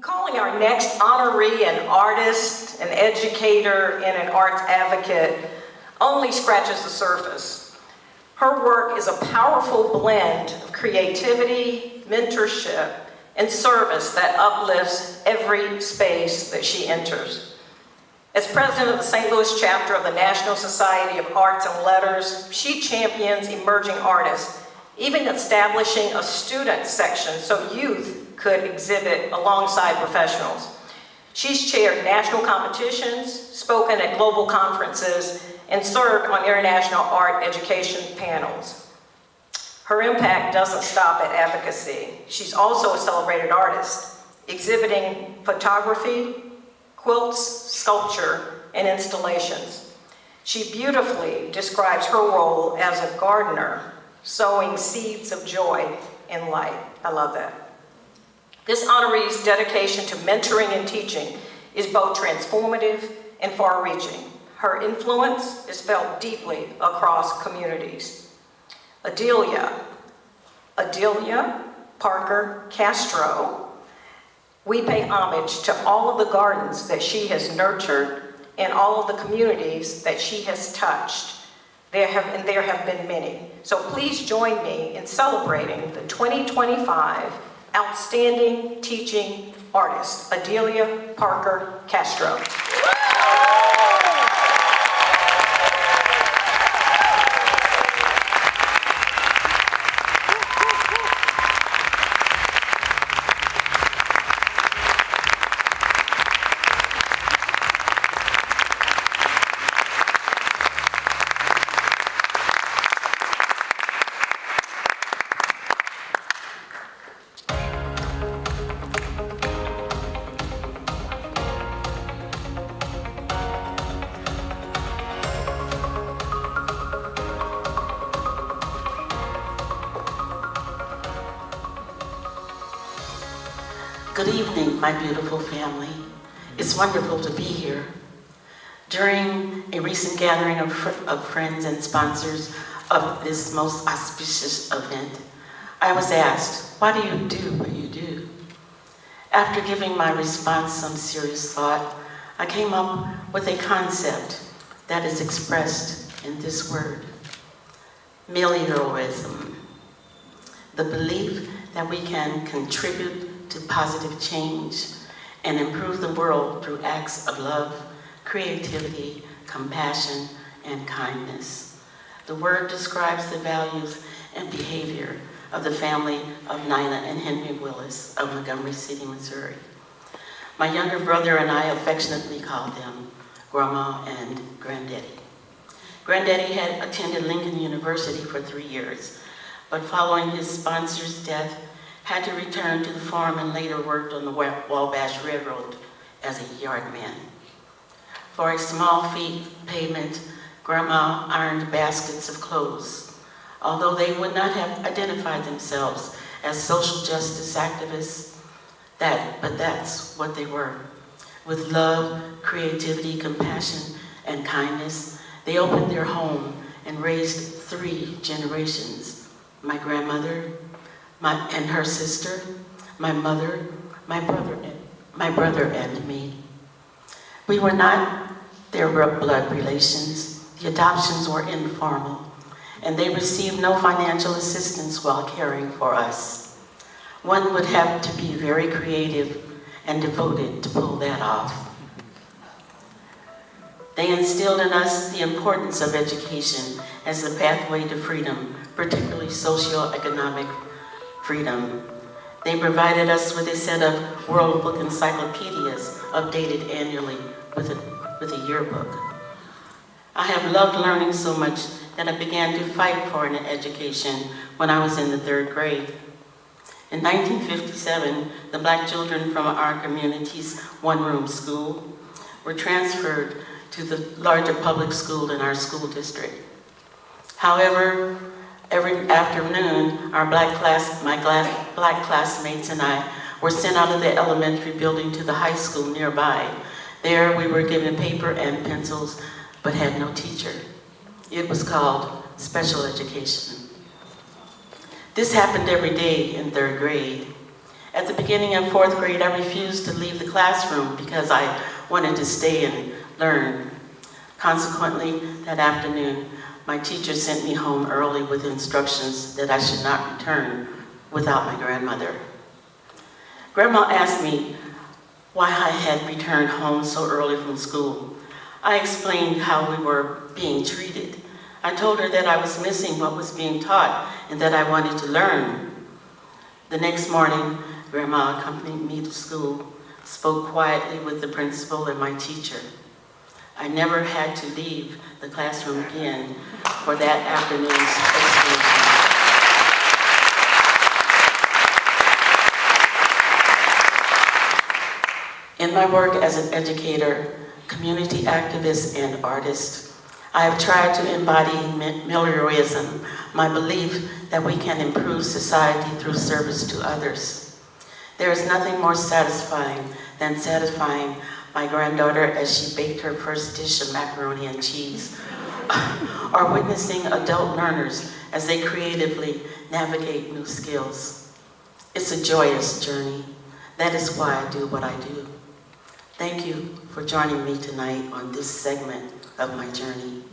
Calling our next honoree an artist, an educator, and an arts advocate only scratches the surface. Her work is a powerful blend of creativity, mentorship, and service that uplifts every space that she enters. As president of the St. Louis chapter of the National Society of Arts and Letters, she champions emerging artists, even establishing a student section so youth could exhibit alongside professionals. She's chaired national competitions, spoken at global conferences, and served on international art education panels. Her impact doesn't stop at advocacy. She's also a celebrated artist, exhibiting photography, quilts, sculpture, and installations. She beautifully describes her role as a gardener, sowing seeds of joy and light. I love that. This honoree's dedication to mentoring and teaching is both transformative and far-reaching. Her influence is felt deeply across communities. Adelia Parker-Castro, we pay homage to all of the gardens that she has nurtured and all of the communities that she has touched. There have been many. So please join me in celebrating the 2025 Outstanding Teaching Artist, Adelia Parker-Castro. Good evening, my beautiful family. It's wonderful to be here. During a recent gathering of friends and sponsors of this most auspicious event, I was asked, why do you do what you do? After giving my response some serious thought, I came up with a concept that is expressed in this word: meliorism. The belief that we can contribute to positive change and improve the world through acts of love, creativity, compassion, and kindness. The word describes the values and behavior of the family of Nina and Henry Willis of Montgomery City, Missouri. My younger brother and I affectionately called them Grandma and Granddaddy. Granddaddy had attended Lincoln University for 3 years, but following his sponsor's death, had to return to the farm and later worked on the Wabash Railroad as a yard man. For a small fee payment, Grandma ironed baskets of clothes. Although they would not have identified themselves as social justice activists, but that's what they were. With love, creativity, compassion, and kindness, they opened their home and raised 3 generations: my grandmother, and her sister, my mother, my brother and me. We were not their blood relations. The adoptions were informal, and they received no financial assistance while caring for us. One would have to be very creative and devoted to pull that off. They instilled in us the importance of education as the pathway to freedom, particularly socioeconomic freedom. They provided us with a set of World Book encyclopedias updated annually with a yearbook. I have loved learning so much that I began to fight for an education when I was in the 3rd grade. In 1957, the Black children from our community's one-room school were transferred to the larger public school in our school district. However, every afternoon, my black classmates and I were sent out of the elementary building to the high school nearby. There, we were given paper and pencils, but had no teacher. It was called special education. This happened every day in 3rd grade. At the beginning of 4th grade, I refused to leave the classroom because I wanted to stay and learn. Consequently, that afternoon, my teacher sent me home early with instructions that I should not return without my grandmother. Grandma asked me why I had returned home so early from school. I explained how we were being treated. I told her that I was missing what was being taught and that I wanted to learn. The next morning, Grandma accompanied me to school, spoke quietly with the principal and my teacher. I never had to leave the classroom again for that afternoon's excursion. In my work as an educator, community activist, and artist, I have tried to embody meliorism, my belief that we can improve society through service to others. There is nothing more satisfying than satisfying my granddaughter as she baked her first dish of macaroni and cheese, or witnessing adult learners as they creatively navigate new skills. It's a joyous journey. That is why I do what I do. Thank you for joining me tonight on this segment of my journey.